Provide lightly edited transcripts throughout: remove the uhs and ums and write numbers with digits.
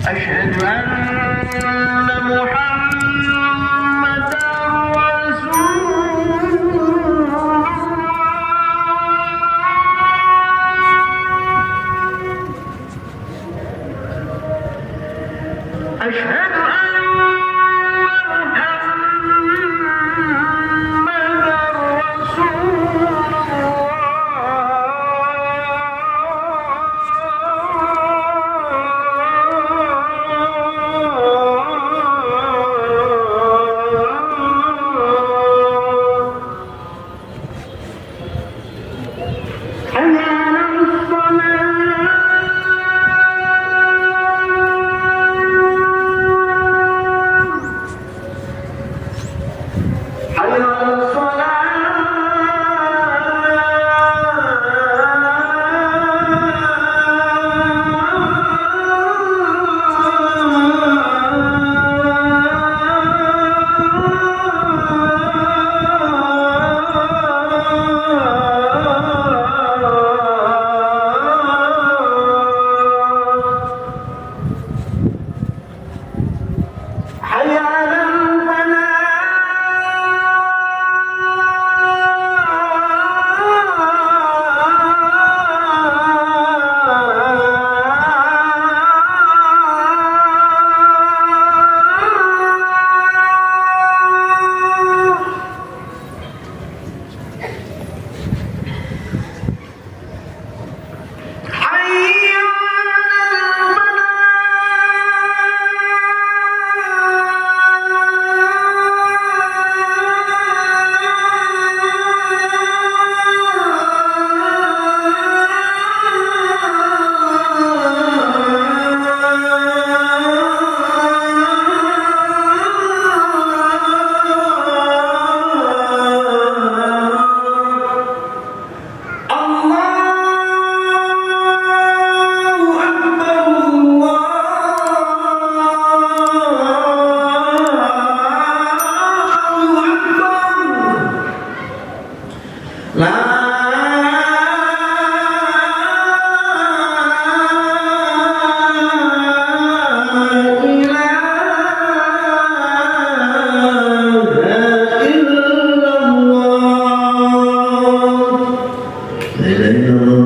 أشهد أن محمدا رسول الله أشهد أن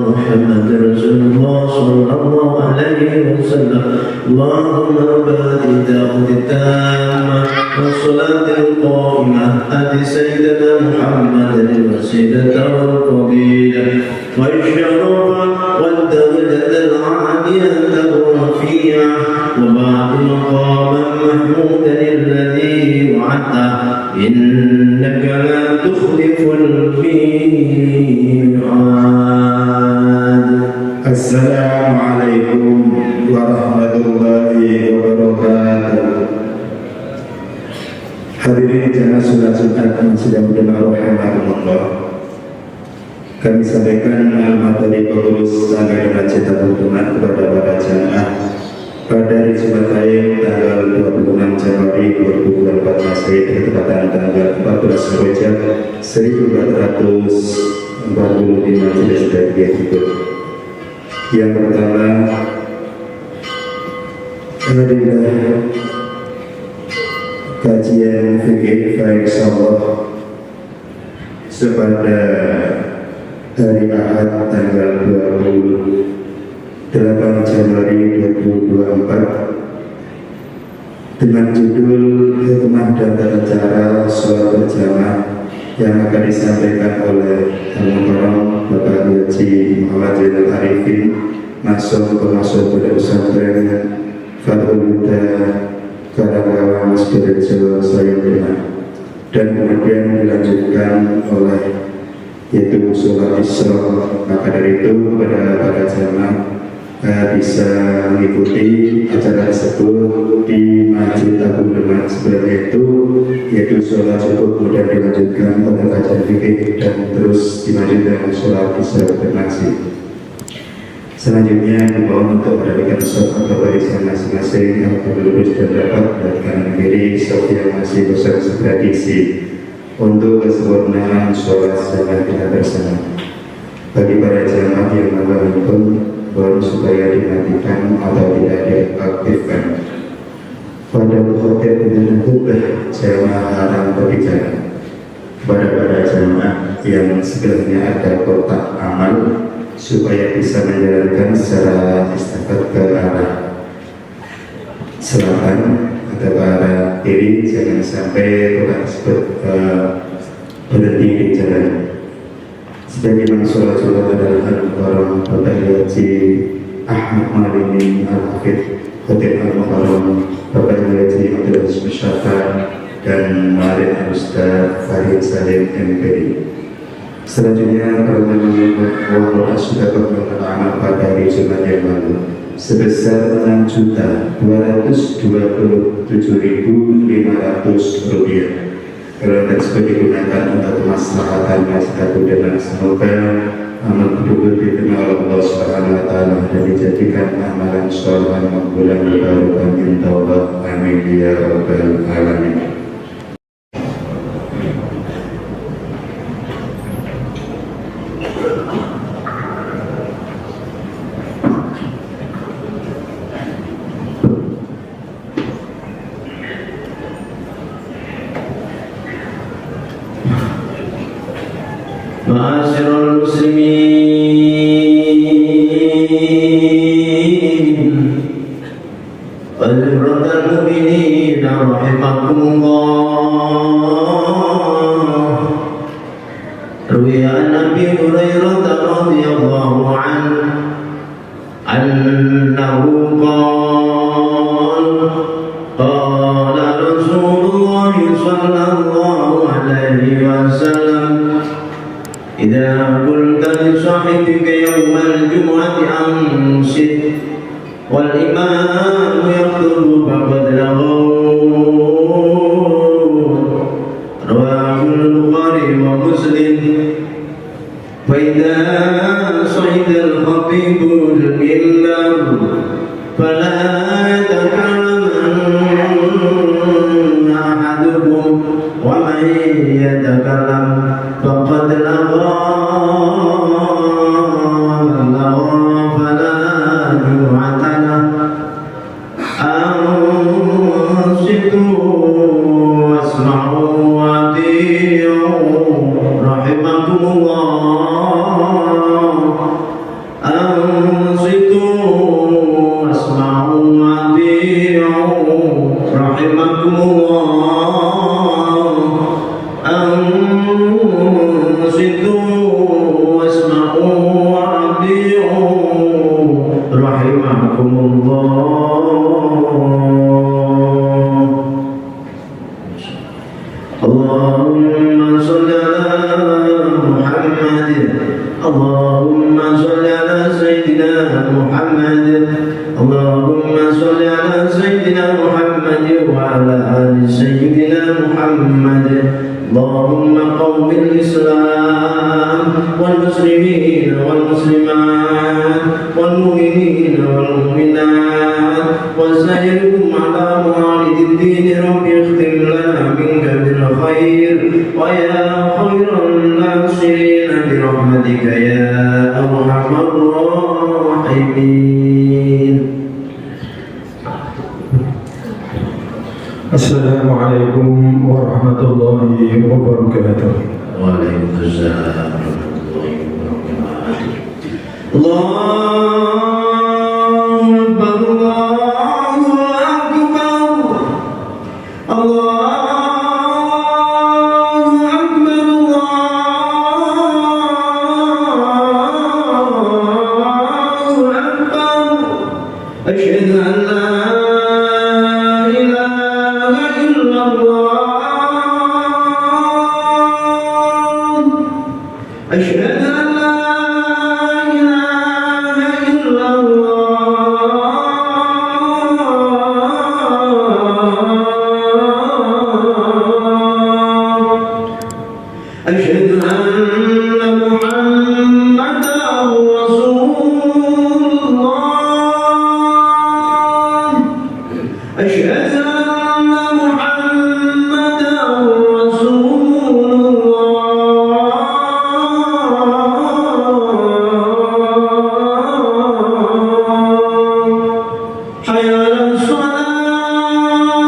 محمدا رسول اللهم بارك دعوة التامة والصلاة القائمة آت سيدنا محمد الوسيلة والفضيلة والشرف والدرجة العالية الرفيعة وبعد مقاما محمودا الذي وعدته إنك لا تخلف الميعاد. السلام عليكم warahmatullahi wabarakatuh. Hadirin jamaah sunat-sunat yang sedang mendengar rahimakumullah. Kami sampaikan materi pengurus Sanggar Cetak Tuntunan kepada para jamaah pada hari Jumat Pahing tanggal 26 Januari 2024 Masehi bertepatan tanggal 14 Rajab 1445 Majelis Dakwah berikut. Yang pertama adalah kajian fikih insyaallah pada hari Ahad tanggal 28 Januari 2024 dengan judul hikmah dan tata cara sholat berjamaah yang akan disampaikan oleh Al-Mukarram Bapak Haji Muhammad Zainal Arifin, masuk pengasuh pada pesantren Fathul Huda Karangawan Spiritual Sayang, dan kemudian dilanjutkan oleh yaitu sholat Isra. Maka dari itu pada para jamaah bisa mengikuti acara tersebut di Masjid Abu Demak seperti itu, yaitu sholat subuh kemudian dilanjutkan pada kajian fikih dan terus dilanjutkan sholat Isra bermasjid. Selanjutnya dimohon untuk mendapatkan sholat barisan masing-masing yang lurus dan dapat dan kanan kiri sholat yang masih besar tradisi untuk kesempurnaan sholat jamaah kita bersama. Bagi para jamaah yang melakukan supaya dimatikan atau tidak diaktifkan. pada khotib dengan khutbah jamaah haram berbicara kepada para jamaah yang sekiranya ada kotak amal supaya bisa menjalankan secara istafat ke arah selatan atau ke arah kiri, jangan sampai kotak tersebut berhenti di jalan. Sebagaimana sholat adalah al-mukarram Bapak Haji Ahmad Malini Al-Hafidh Khotib Al-Mukarram Bapak Haji Abdul Aziz Mustafa dan Malik Al-Ustaz Farid Salim MPD. Selanjutnya permohonan uang sudah bermohonan amal pada hari Jumat yang lalu sebesar Rp6.227.500. Kalau tersebut digunakan untuk kemaslahatan masyarakat dan semoga amal tersebut diterima oleh Allah Subhanahu wa taala dan dijadikan amalan sholih makbulan barokah min taubat. Amin ya rabbal alamin. Ma'asyiral muslimin wal mu'minin rahimakumullah. Ruwiya an Abi Hurairah radhiyallahu anhu qala Rasulullah sallallahu alaihi wasallam إذا قلت لصاحبك يوم الجمعة أنصت والإمام يخطب فقد لغوت. رواه البخاري ومسلم. فإذا صعد الخطيب المنبر فلا يتكلمن أحدكم ومن يتكلم فقد لغى فلا جمعة له. أنصتوا واسمعوا وأطيعوا رحمكم الله. أنصتوا واسمعوا وأطيعوا رحمكم الله. أنصتوا واسمعوا وأطيعوا رحمكم الله. اللهم صل على محمد. اللهم صل على سيدنا محمد. اللهم صل على سيدنا محمد وعلى آل سيدنا محمد. اللهم قوم الإسلام والمسلمين والمسلمات والمؤمنين والمؤمنات وسائرهم على موالد الدين. رب اختم لنا منك بالخير ويا خير الناصرين برحمتك يا أرحم الراحمين. Assalamualaikum warahmatullahi wabarakatuh. Waalaikumsalam warahmatullahi wabarakatuh. Allahu Akbar, Allahu Akbar, Allahu Akbar, Allahu Akbar. Asyhadu an la أشهد أن لا إله إلا الله. أشهد أن محمدا رسول الله. أشهد أن محمدا رسول الله. حي على الصلاة.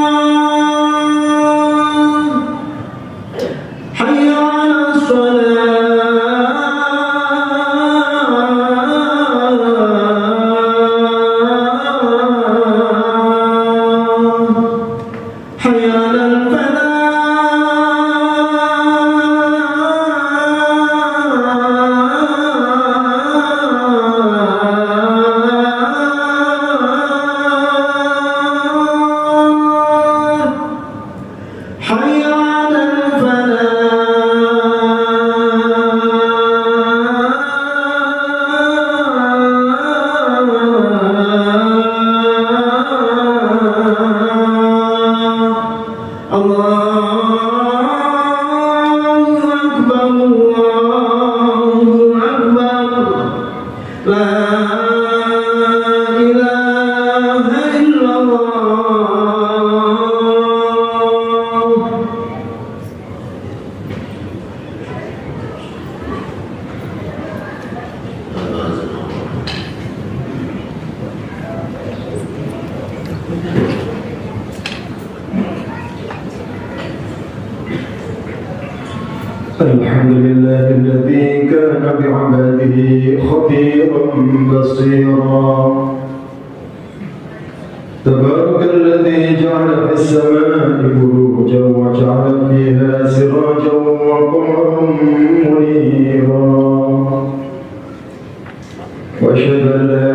الحمد لله الذي كان بعباده خبيرا بصيرا تبارك الذي جعل في السماء بروجا وجعل فيها سراجا وقمرا منيرا وأشهد أن لا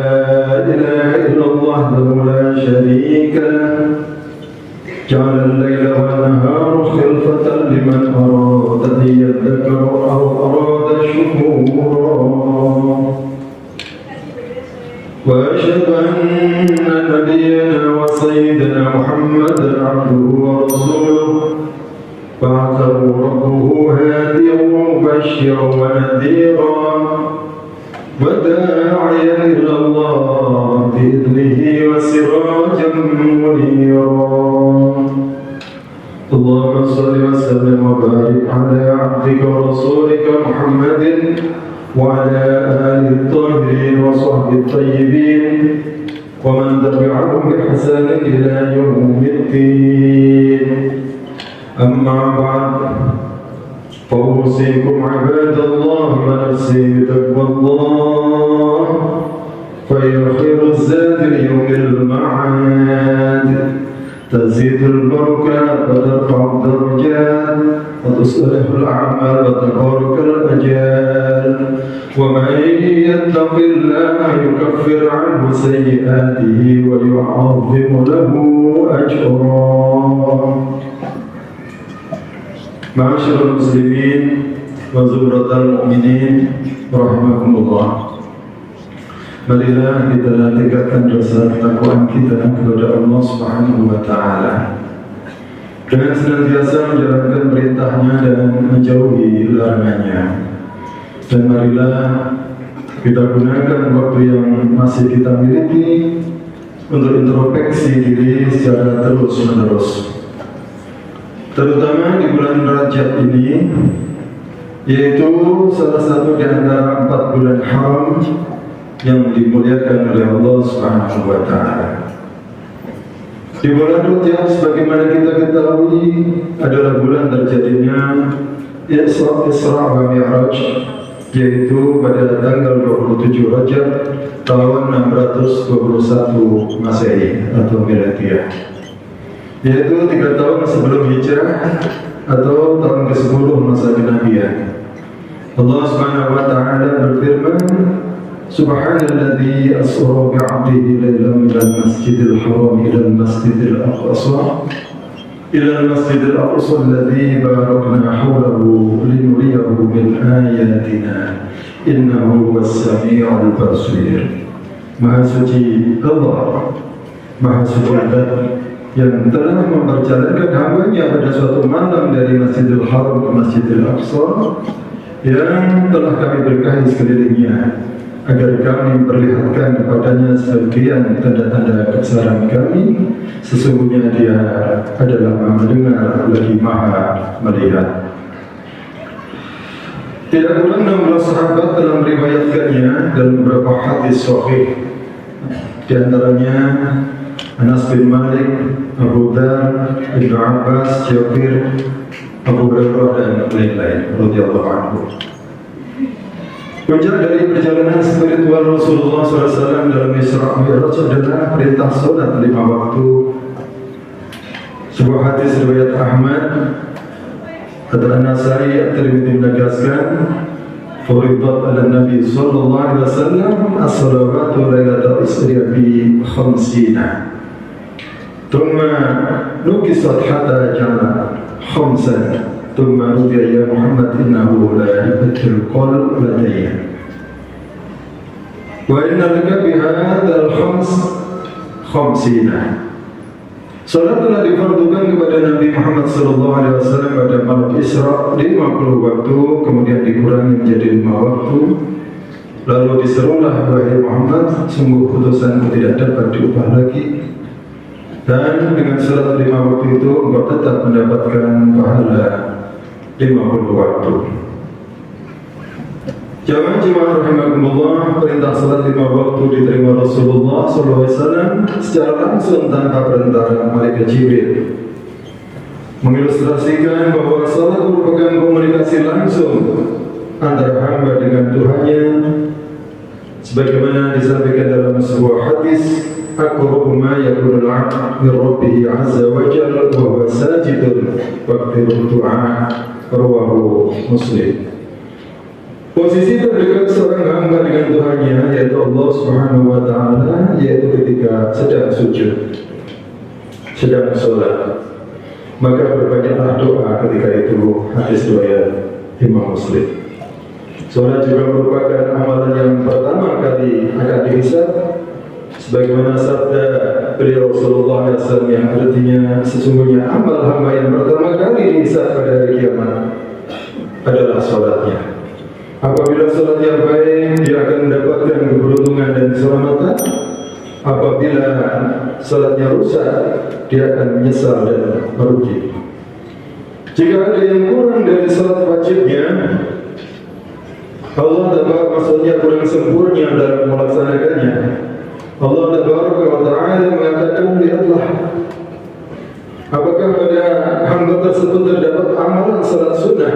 إله إلا الله وحده لا شريك له جعل الليل والنهار خلفة لمن أراد أن يذكر أو أراد شكورا وأشهد أن نبينا وسيدنا محمدا عبده ورسوله بعثه ربه هاديا ومبشرا ونذيرا وداعيا إلى الله بإذنه وسراجا منيرا اللهم صل وسلم وبارك على عبدك ورسولك محمد وعلى آله الطاهرين وصحبه الطيبين ومن تبعهم بإحسان إلى يوم الدين أما بعد فأوصيكم عباد الله ونفسي بتقوى الله فهي خير الزاد ليوم المعاد تزيد البركات وترفع الدرجات وتصلح الأعمال وتبارك الأجال ومن يتق الله يكفر عنه سيئاته ويعظم له أجرا Ma'asyiral muslimin wa zumratal mu'minin rahimakumullah. Marilah kita tingkatkan rasa ketakwaan kita kepada Allah Subhanahu wa taala dengan senantiasa menjalankan perintahnya dan menjauhi larangannya. Dan marilah kita gunakan waktu yang masih kita miliki untuk introspeksi diri secara terus-menerus, terutama di bulan Rajab ini, yaitu salah satu di antara 4 bulan haram yang dimuliakan oleh Allah Subhanahu wa taala. Di bulan Rajab sebagaimana kita ketahui adalah bulan terjadinya Isra wa Mi'raj, yaitu pada tanggal 27 Rajab tahun 621 Masehi atau Miladiah, yaitu 3 tahun sebelum hijrah atau tahun ke-10 masa kenabian. Allah Subhanahu wa taala berfirman, Subhanalladzi asra bi'abdihi lailan minal masjidil haram ilal masjidil aqsa alladzi barakna hawlahu linuriyahu min ayatina innahu huwas-sami'ul basir. Maha suci Allah, Maha suci Allah yang telah memperjalankan hambanya pada suatu malam dari Masjidil Haram ke Masjidil Aqsa yang telah kami berkahi sekelilingnya agar kami perlihatkan kepadanya sebagian tanda-tanda kebesaran kami. Sesungguhnya Dia adalah Maha mendengar lagi Maha melihat. Tidak kurang 16 sahabat telah meriwayatkannya dalam beberapa hadis sahih, di antaranya Anas bin Malik, Abu Dhar, Ibnu Abbas, Jabir, Abu Hurairah dan lain-lain radhiyallahu anhu. Puncak dari perjalanan spiritual Rasulullah SAW dalam Isra Mi'raj adalah perintah salat 5 waktu. Sebuah hadis riwayat Ahmad kata An-Nasai At-Tirmidzi menegaskan, furidat ala Nabi sallallahu alaihi wasallam as-salawatu lailatul isri bi 50. ثم نكست حتى جعل 5 ثم نودي يا محمد إنه لا يبدل القول لدي وإن لك بهذا الخمس 50. Salat telah difardukan kepada Nabi Muhammad SAW pada malam Isra 50 waktu, kemudian dikurangi menjadi 5 waktu. Lalu diserulah, wahai Muhammad, sungguh putusanmu tidak dapat diubah lagi, dan dengan salat 5 waktu itu engkau tetap mendapatkan pahala 50 waktu. Jamaah rahimakumullah, perintah salat 5 waktu diterima Rasulullah SAW secara langsung tanpa perantara malaikat Jibril. mengilustrasikan bahwa salat merupakan komunikasi langsung antara hamba dengan Tuhannya, sebagaimana disampaikan dalam sebuah hadis, aqrabu ma yakunul 'abdu min rabbih 'azza wa jalla wa huwa sajidun waqtiru du'a, rawahu Muslim. Posisi terdekat seorang hamba dengan Tuhannya, yaitu Allah Subhanahu wa taala, yaitu ketika sedang sujud, sedang sholat. Maka berbanyaklah doa ketika itu. Hadis riwayat Imam Muslim. Sholat juga merupakan amalan yang pertama kali akan dihisab, sebagaimana sabda beliau sallallahu alaihi wasallam yang artinya sesungguhnya amal hamba yang pertama kali dihisab pada hari kiamat adalah sholatnya. Apabila sholatnya baik, dia akan mendapatkan keberuntungan dan keselamatan. Apabila sholatnya rusak, dia akan menyesal dan merugi. Jika ada yang kurang dari sholat wajibnya, Allah maksudnya kurang sempurna dalam melaksanakannya, Allah Ta'ala mengatakan, lihatlah apakah pada hamba tersebut terdapat amalan sholat sunnah,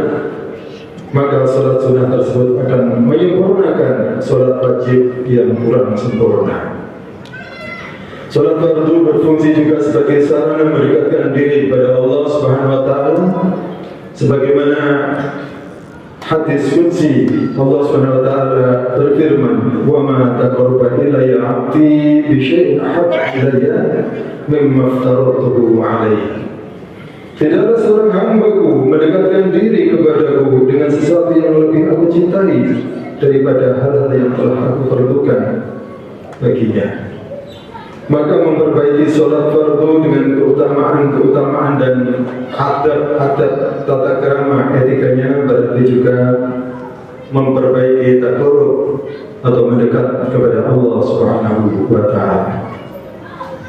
maka sholat sunnah tersebut akan menyempurnakan sholat wajib yang kurang sempurna. Sholat fardu berfungsi juga sebagai sarana mendekatkan diri kepada Allah Subhanahu wa taala, sebagaimana hadis qudsi Allah Subhanahu wa taala berfirman, "Wa ma taqarraba ilayya 'abdi bi syai'in ahabba ilayya mimma aftaratuhu 'alaihi." Tidaklah seorang hamba-Ku mendekatkan diri kepadaku dengan sesuatu yang lebih aku cintai daripada hal-hal yang telah aku perlukan baginya. Maka memperbaiki sholat fardu dengan keutamaan dan adab tata krama etikanya berarti juga memperbaiki takarrub atau mendekat kepada Allah Subhanahu wa taala.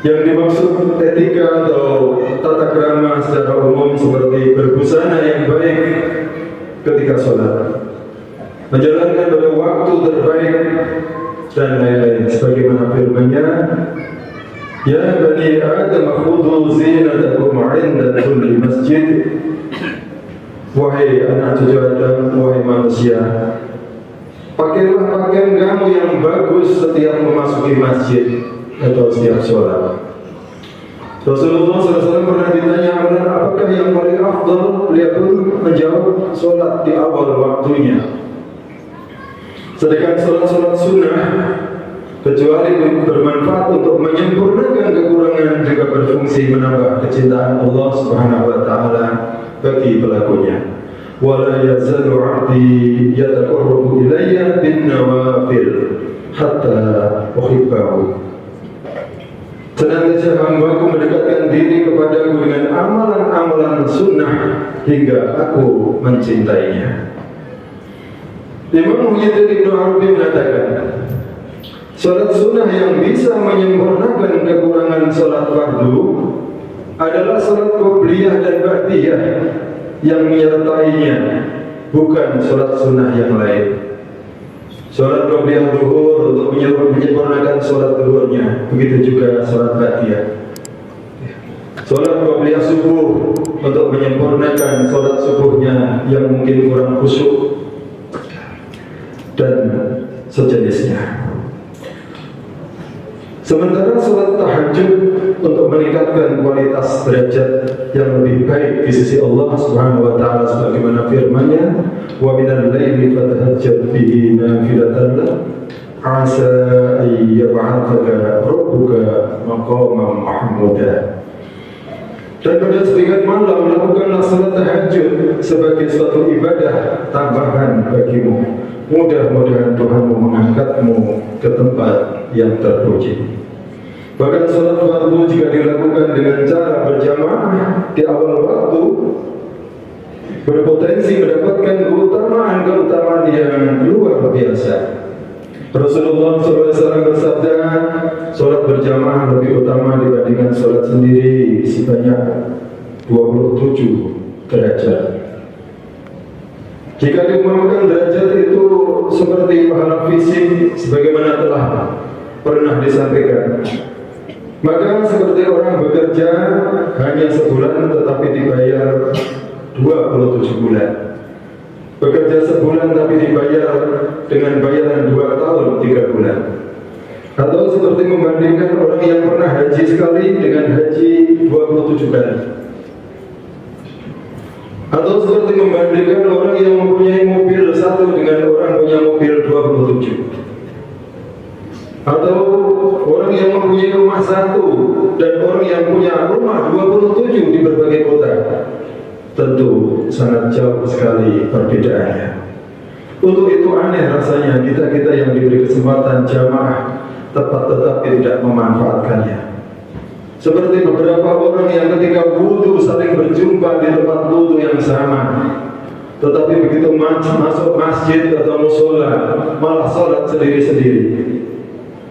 Yang dimaksud etika atau tata krama secara umum seperti berbusana yang baik ketika sholat, menjalankan pada waktu terbaik dan lain-lain, sebagaimana firman-Nya, "Ya bani Adam khudhu zinatakum 'inda kulli masjid." Wahai anak cucu Adam, wahai manusia, pakailah pakaian kamu yang bagus setiap memasuki masjid atau setiap sholat. Rasulullah SAW pernah ditanya, apakah yang paling afdal? Beliau pun menjawab, sholat di awal waktunya. Sedangkan sholat sunnah, kecuali bermanfaat untuk menyempurnakan kekurangan, juga berfungsi menambah kecintaan Allah Subhanahu wa taala bagi pelakunya. Wala yazalu 'abdi yataqarrabu ilayya bin nawafil hatta uhibbahu. Senantiasa hamba-Ku mendekatkan diri kepadaku dengan amalan-amalan sunnah hingga aku mencintainya. Imam Muhyiddin Ibnu Arabi mengatakan, sholat sunnah yang bisa menyempurnakan kekurangan sholat fardu adalah sholat qobliyah dan ba'diyah yang menyertainya, bukan sholat sunnah yang lain. Sholat qobliyah zuhur untuk menyempurnakan sholat zuhurnya, begitu juga sholat ba'diyah. Sholat qobliyah subuh untuk menyempurnakan sholat subuhnya yang mungkin kurang khusyuk dan sejenisnya. Sementara sholat tahajud untuk meningkatkan kualitas derajat yang lebih baik di sisi Allah Subhanahu wa taala, sebagaimana firman-Nya, "Wa minal laili fatahajjad bihi nafilatan lak 'asa ay yab'athaka rabbuka maqaman mahmuda." Dan pada sebagian malam lakukanlah salat tahajud sebagai suatu ibadah tambahan bagimu. Mudah-mudahan Tuhanmu mengangkatmu ke tempat yang terpuji. Bahkan salat fardu jika dilakukan dengan cara berjamaah di awal waktu, berpotensi mendapatkan keutamaan yang luar biasa. Rasulullah SAW bersabda, salat berjamaah lebih utama dibandingkan salat sendiri sebanyak 27 derajat. Jika diumpamakan derajat itu seperti pahala fisik, sebagaimana telah pernah disampaikan, Maka seperti orang bekerja hanya sebulan tetapi dibayar 27 bulan. Bekerja sebulan tapi dibayar dengan bayaran 2 tahun 3 bulan. Atau seperti membandingkan orang yang pernah haji sekali dengan haji 27 kali. Atau seperti membandingkan orang yang mempunyai mobil 1 dengan orang punya mobil 27. Atau orang yang mempunyai rumah 1 dan orang yang punya rumah 27 di berbagai kota. Tentu sangat jauh sekali perbedaannya. Untuk itu aneh rasanya kita yang diberi kesempatan jamaah tetapi tidak memanfaatkannya. Seperti beberapa orang yang ketika wudu saling berjumpa di tempat wudu yang sama, tetapi begitu masuk masjid atau musola malah sholat sendiri-sendiri.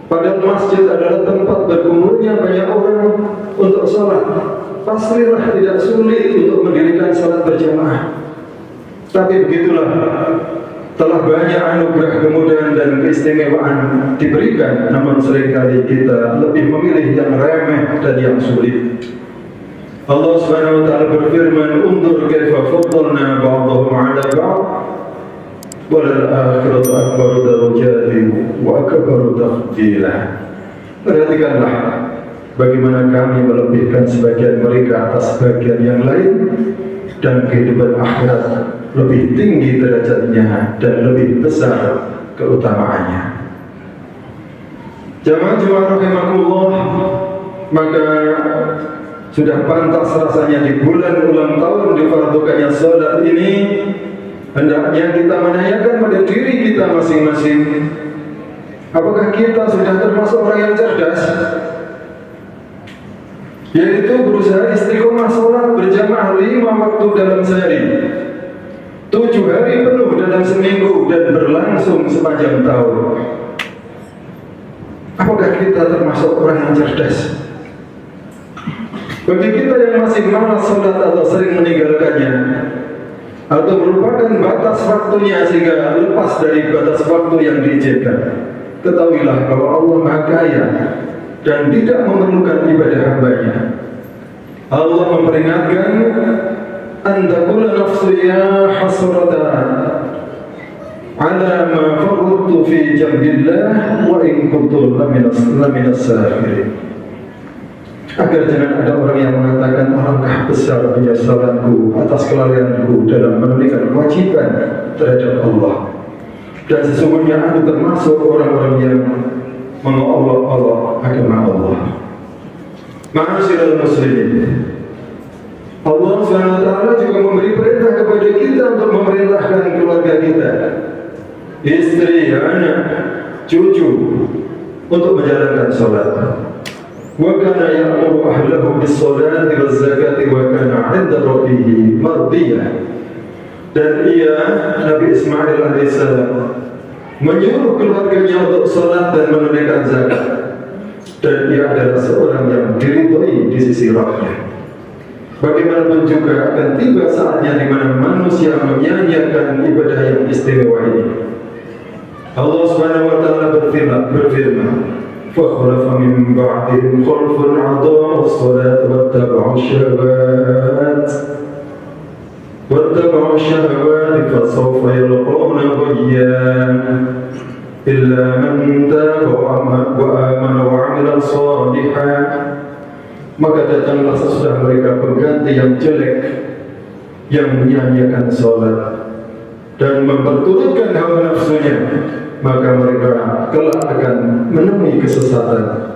Padahal masjid adalah tempat berkumpulnya banyak orang untuk sholat. Pastilah tidak sulit untuk mendirikan sholat berjamaah. Tapi begitulah, telah banyak anugerah kemudahan dan keistimewaan diberikan, namun seringkali kita lebih memilih yang remeh dan yang sulit. Allah Subhanahu wa taala berfirman, "Unzur kaifa faddalna ba'dahum 'ala ba'd, walal akhiratu akbaru darajatin wa akbaru tafdila." Perhatikanlah bagaimana kami melebihkan sebagian mereka atas bagian yang lain, dan kehidupan akhirat lebih tinggi derajatnya dan lebih besar keutamaannya. Jamaah rahimakumullah, maka sudah pantas rasanya di bulan ulang tahun difardukannya salat ini, hendaknya kita menanyakan pada diri kita masing-masing, apakah kita sudah termasuk orang yang cerdas, yaitu berusaha istiqomah sholat berjamaah 5 waktu dalam sehari, 7 hari penuh dalam seminggu, dan berlangsung sepanjang tahun. Apakah kita termasuk orang yang cerdas? Bagi kita yang masih malas sholat atau sering meninggalkannya, atau merupakan batas waktunya sehingga lepas dari batas waktu yang diizinkan, ketahuilah bahwa Allah Maha Kaya dan tidak memerlukan ibadah hambanya. Allah memperingatkan, "Antakula nafsu ya hasratan ala ma farrattu fi jambillah wa in kuntu laminas sahirin." Agar jangan ada orang yang mengatakan, alangkah besar penyesalanku atas kelalaianku dalam menunaikan kewajiban terhadap Allah, dan sesungguhnya aku termasuk orang-orang yang mengolok-olok agama Allah. Ma'asyiral muslimin, Allah SWT juga memberi perintah kepada kita untuk memerintahkan keluarga kita, istri, anak, cucu, untuk menjalankan sholat. Wa kana ya'muru ahlahu bis-sholati waz-zakati wa kana 'inda rabbih mardiyah. Dan Nabi Ismail alaihissalam menyuruh keluarganya untuk sholat dan menunaikan zakat, dan ia adalah seorang yang diridhoi di sisi Rabbnya. Bagaimanapun juga akan tiba saatnya di mana manusia menyanyiakan ibadah yang istimewa ini. Allah Subhanahu wa taala berfirman, "Fa khalafa min ba'dihim khalfun 'adha'u as-salata wattaba'u الشهوات فسوف يلقون غيا إلا من تاب وآمن وعمل صالحا." Maka datanglah sesudah mereka pengganti yang jelek, yang menyanyiakan sholat dan memperturutkan hawa nafsunya, maka mereka kelak akan menemui kesesatan,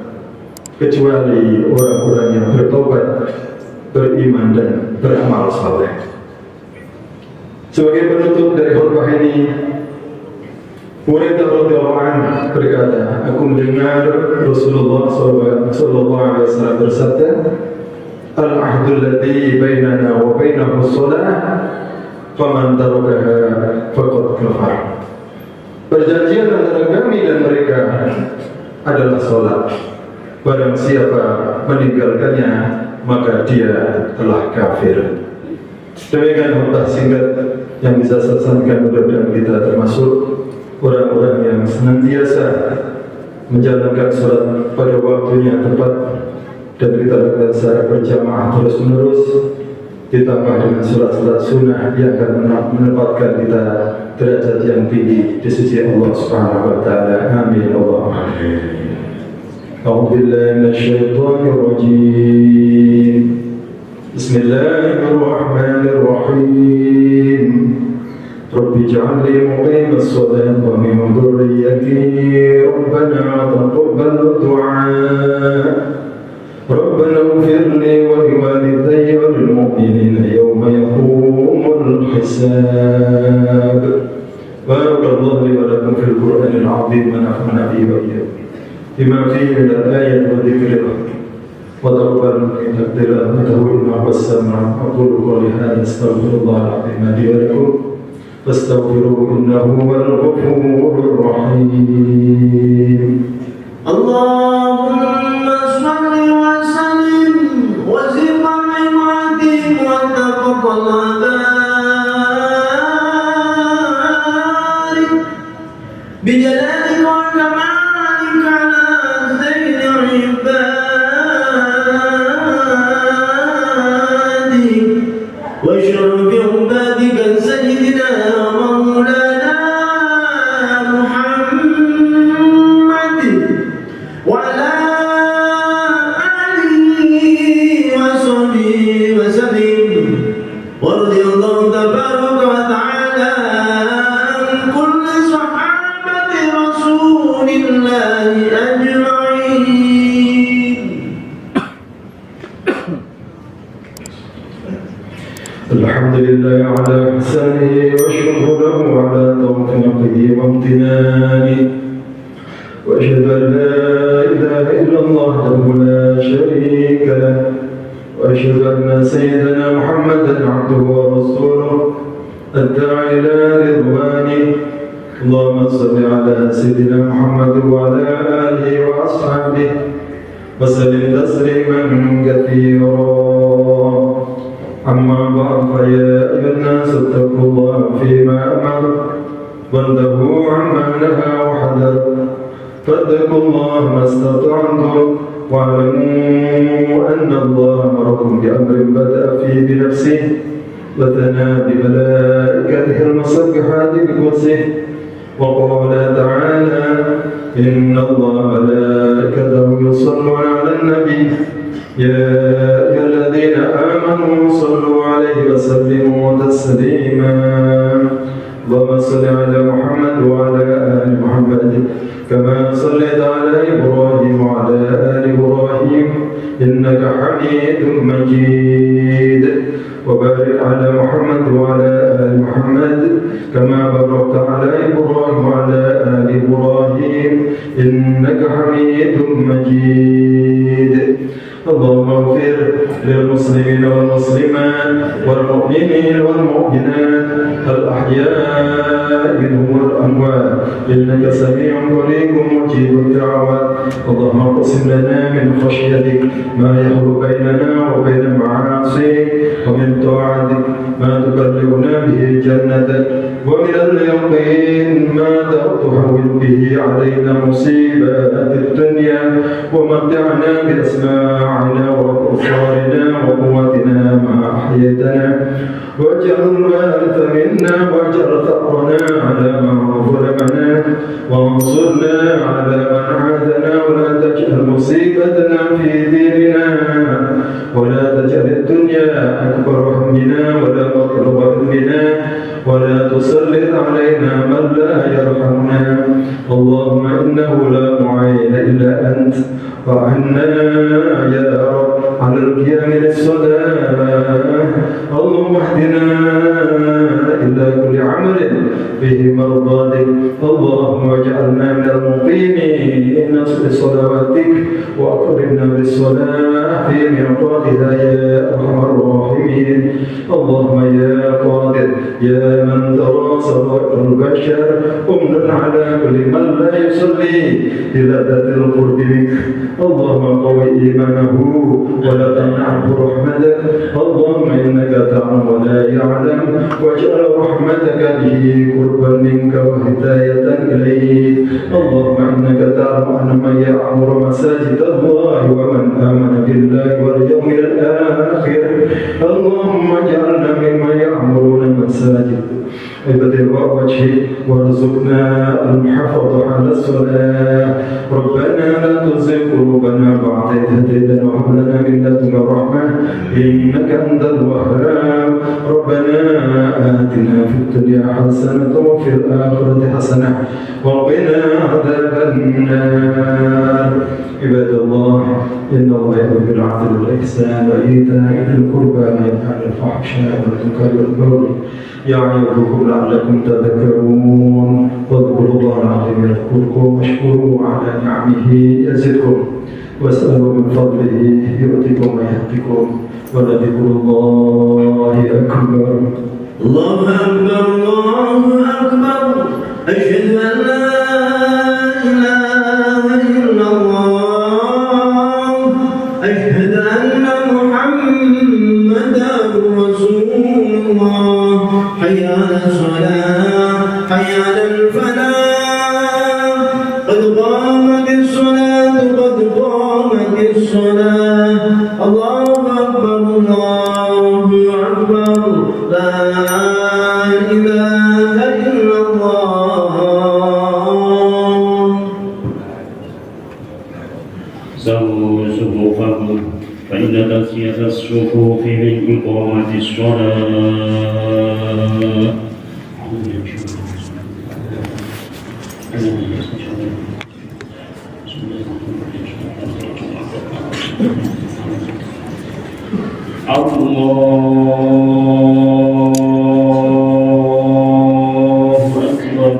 kecuali orang-orang yang bertobat, beriman dan beramal saleh. Sebagai penutup dari khutbah ini, Hurairah radhiyallahu anhu berkata, aku mendengar Rasulullah sallallahu alaihi wasallam bersabda, "Al-ahdu alladhi bainana wa bainahu as-salah, faman tarakaha faqad kafar." Perjanjian antara kami dan mereka adalah salat. Barang siapa meninggalkannya, maka dia telah kafir. Demikian khutbah singkat yang bisa saya sampaikan, mudah-mudahan kita termasuk orang-orang yang senantiasa menjalankan sholat pada waktunya tepat, dan kita lakukan secara berjamaah terus menerus, ditambah dengan surat-surat sunnah yang akan menempatkan kita derajat yang tinggi di sisi Allah Subhanahu wa taala. Amin Allahumma amin. A'udzu billahi minasyaitonir rajim. Bismillahirrahmanirrahim. Rabbi ij'alni muqimas sholati wa min dhurriyyati rabbana taqabbal du'a. ربنا اغفر لي ولوالدي وللمؤمنين يوم يقوم الحساب. بارك الله لي ولكم في القرآن العظيم ونفعنا به وإياكم بما فيه من الآيات والذكر الحكيم وتقبل منا تلاوته إنه هو السميع. أقول قولي هذا أستغفر الله العظيم لي ولكم فاستغفروه إنه هو الغفور الرحيم. اللهم صل وسلم وزد من وعدك وتقبل ذلك بجلالك وكمالك على زين عبادك واشرف عبادك سيدنا مولانا محمد وعلى آله وصحبه وسلم. ورضي الله تبارك وتعالى عن كل صحابة رسول الله أجمعين. الحمد لله على إحسانه والشكر له على توفيقه وامتنانه، وأشهد أن لا إله إلا الله وحده لا شريك له، وأشهد أن سيدنا محمدا عبده ورسوله الداعي إلى رضوانه. اللهم صل على سيدنا محمد وعلى آله وأصحابه وسلم تسليما كثيرا. أما بعد، فيا أيها الناس اتقوا الله فيما أمر وانتهوا عما نهى وحذر، فاتقوا الله ما استطعتم واعلموا أن الله أمركم بأمر بدأ فيه بنفسه وثنى بملائكته المسبحات بقدسه، وقال تعالى: إن الله ملائكته يصلون على النبي يا أيها الذين آمنوا صلوا عليه وسلموا تسليما. اللهم صل على محمد وعلى آل محمد كما صليت على إبراهيم وعلى آل إبراهيم إنك حميد مجيد، وبارك على محمد وعلى آل محمد كما باركت على إبراهيم وعلى آل إبراهيم إنك حميد مجيد. اللهم اغفر للمسلمين والمسلمات والمؤمنين والمؤمنات الأحياء منهم والأموات إنك سميع قريب مجيب الدعوات. اللهم اقسم لنا من خشيتك ما يحول بيننا وبين معاصيك، ومن طاعتك ما تبلغنا به جنتك، ومن اليقين ما تهون به علينا مصيبات الدنيا، ومتعنا بأسماعنا وأبصارنا وقوتنا ما أحييتنا، واجعل الوارث منا، واجعل ثأرنا على من ظلمنا، وانصرنا على من عادنا، ولا تجعل مصيبتنا في ديننا، ولا تجعل الدنيا أكبر همنا ولا مبلغ علمنا، ولا تسلط علينا من لا يرحمنا. اللهم إنه لا معين إلا أنت، فعنا يا رب على القيام للصلاة. اللهم اهدنا إلى كل عمل به مرضاتك. اللهم اجعلنا من المقيمين لصلواتك، وأقربنا بالصلاة في ميقاتها يا أرحم الراحمين. اللهم يا قادر يا من ترى سرائر البشر، امن على كل من لا يصلي بلذة القرب منك. اللهم قوي إيمانه ولا تمنعه رحمتك. اللهم إنك تعلم ولا يعلم، واجعل رحمتك به قربا منك وهداية إليك. اللهم إنك تعلم أن من يعمر مساجد الله ومن آمن بالله واليوم الآخر. اللهم اجعلنا ممن يعمرون المساجد ابتغاء وجهك وارزقنا الحفظ على الصلاة. ربنا لا تزغ قلوبنا بعد إذ هديتنا وهب لنا من لدنك رحمة إنك أنت الوهاب. ربنا آتنا في الدنيا حسنة وفي الآخرة حسنة وقنا عذاب النار. عباد الله إن الله يأمر بالعدل والإحسان وإيتاء ذي القربى وينهى عن الفحشاء والمنكر والبغي يعظكم لعلكم تذكرون. واذكروا الله العظيم يذكركم واشكروه على نعمه يزدكم واسألوا من فضله يؤتكم ويهدكم ولذكر الله أكبر. الله أكبر الله أكبر أشهد أن لا إله إلا الله أشهد أن محمدا رسول الله. حي على الصلاة حي على الفلاح قد قامت الصلاة قد قامت الصلاة. الله أكبر الله أكبر لا إله إلا الله. سووا صفوفكم فإن تسوية الصفوف من إقامة الصلاة. الله أكبر.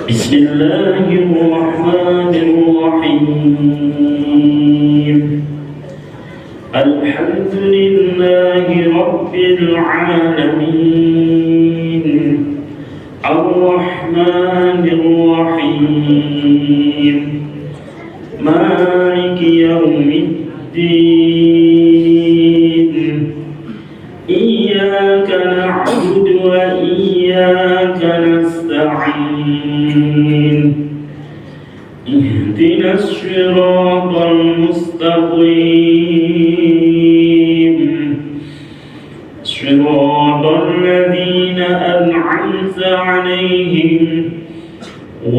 بسم الله الرحمن الرحيم. الحمد لله رب العالمين الرحمن الرحيم مالك يوم الدين. إياك نعبد وإياك نستعين. اهدنا الصراط المستقيم صراط الذين أنعمت عليهم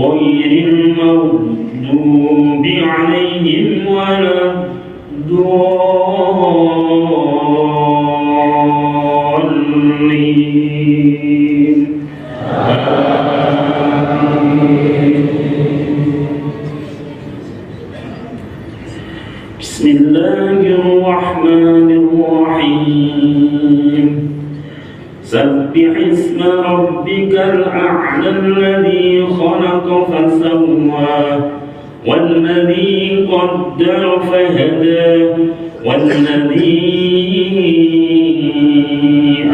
غير المغضوب عليهم ولا الضالين. بسم الله الرحمن الرحيم. سبح اسم ربك الأعلى الذي خلق فسوى والذي قدر فهدى والذي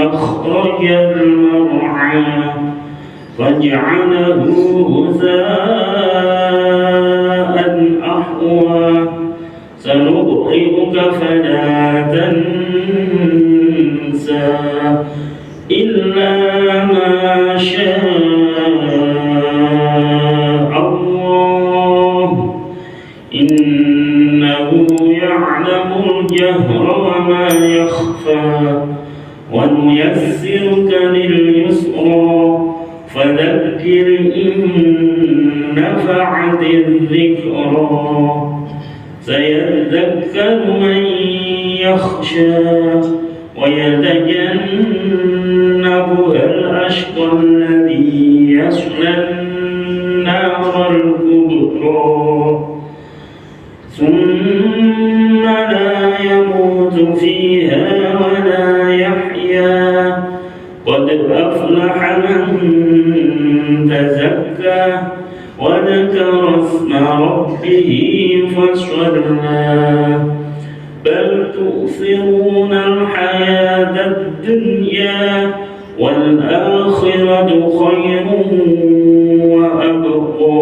أخرج المرعى فجعله غثاء أحوى. سنقرئك فلا تنسى إلا ما شاء الله إنه يعلم الجهر وما يخفى. ونيسرك لليسرى فذكر إن نفعت الذكرى. سيذكر من يخشى ويتجنبها الأشقى الذي يصلى النار الكبرى ثم لا يموت فيها ولا يحيا. قد أفلح من تزكى وذكر اسم ربه فصلى. بل تؤثرون الحياة الدنيا والآخرة خير وأبقى.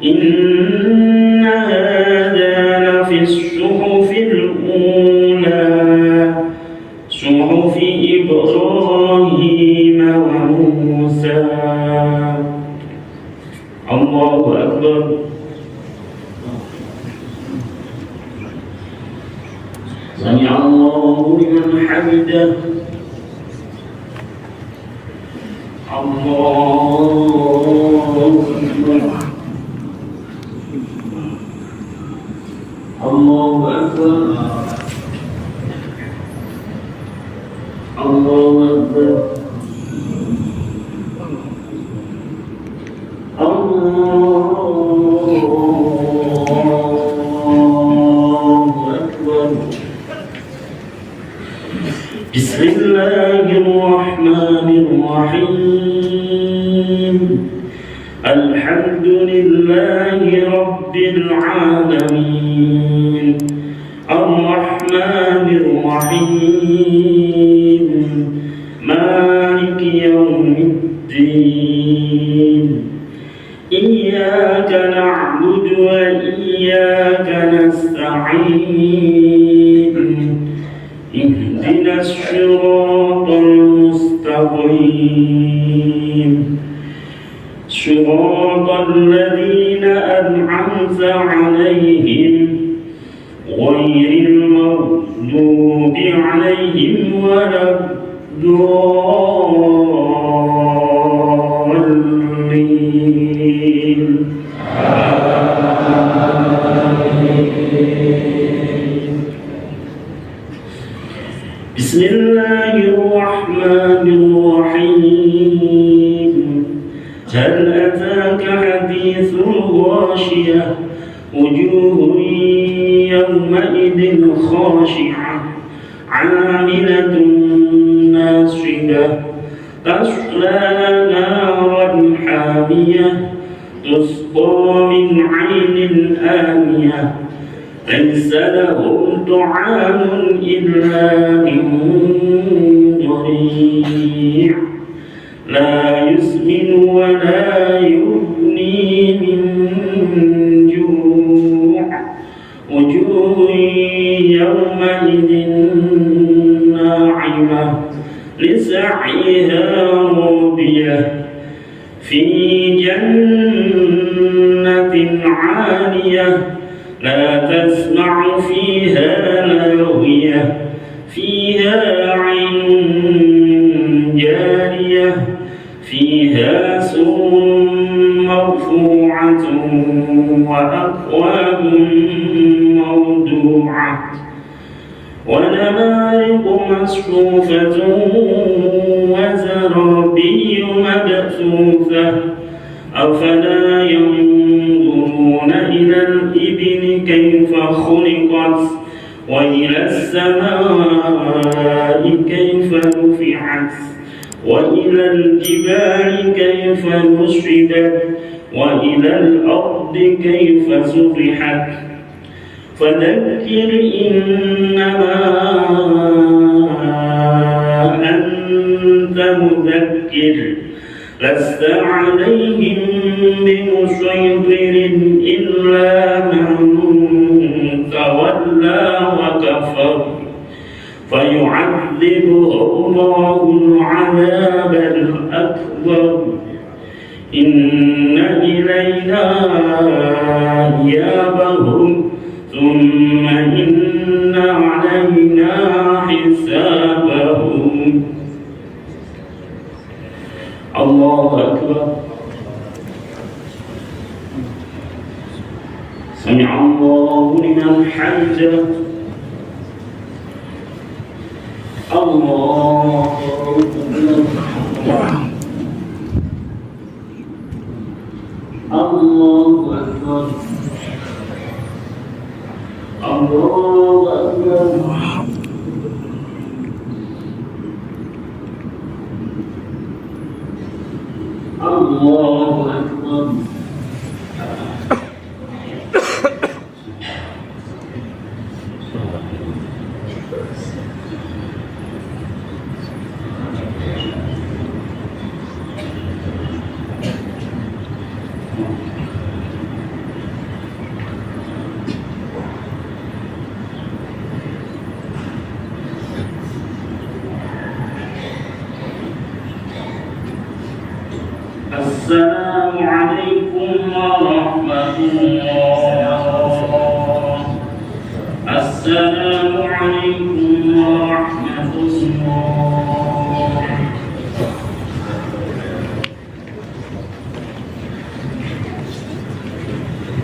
إن هذا لفي الصحف الأولى صحف إبراهيم وموسى. الله أكبر. سمع الله لمن حمده. الله أكبر. الله أكبر. الله أكبر. الله أكبر. بسم الله الرحمن الرحيم. الحمد لله رب العالمين الرحمن الرحيم مالك يوم الدين. إياك نعبد وإياك نستعين. اهدنا الصراط المستقيم صراط الذين أنعمت عليهم غير المغضوب عليهم ولا الضالين. بسم الله الرحمن الرحيم. هل أتاك حديث الغاشية وجوه يومئذ خاشعة عاملة ناصبة تصلى نارا حامية تسقى من عين آنية ليس لهم طعام إلا من ضريع لا يسمن ولا يغني من جوع. وجوه يومئذ ناعمة لسعيها راضية في جنة عالية لا تسمع فيها لاغية فيها عين جارية فيها سرر مرفوعة وأكواب موضوعة ونمارق مصفوفة وزرابي مبثوثة. أفلا ينظرون إلى الإبل كيف خلقت وإلى السماء كيف رفعت وإلى الجبال كيف نصبت وإلى الأرض كيف سطحت. فذكر إنما أنت مذكر لست عليهم بمسيطر إلا من تولى وكفر فيعذبه الله العذاب الأكبر. إن إلينا إيابهم ثم إن علينا حسابهم. الله أكبر. سمع الله لمن حمده. الله أكبر. الله أكبر. الله أكبر. الله أكبر. السلام عليكم ورحمة الله. السلام عليكم ورحمة الله.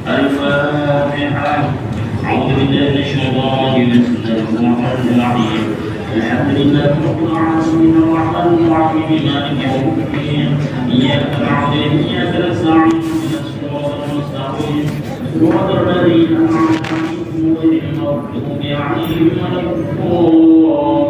الفاتحة. أعوذ بالله من الشيطان الرجيم. بسم الله الرحمن الرحيم. الحمد لله رب العالمين الرحمن الرحيم مالك يوم الدين. إياك نعبد وإياك نستعين اهدنا الصراط المستقيم صراط الذين أنعمت عليهم غير المغضوب عليهم ولا الضالين.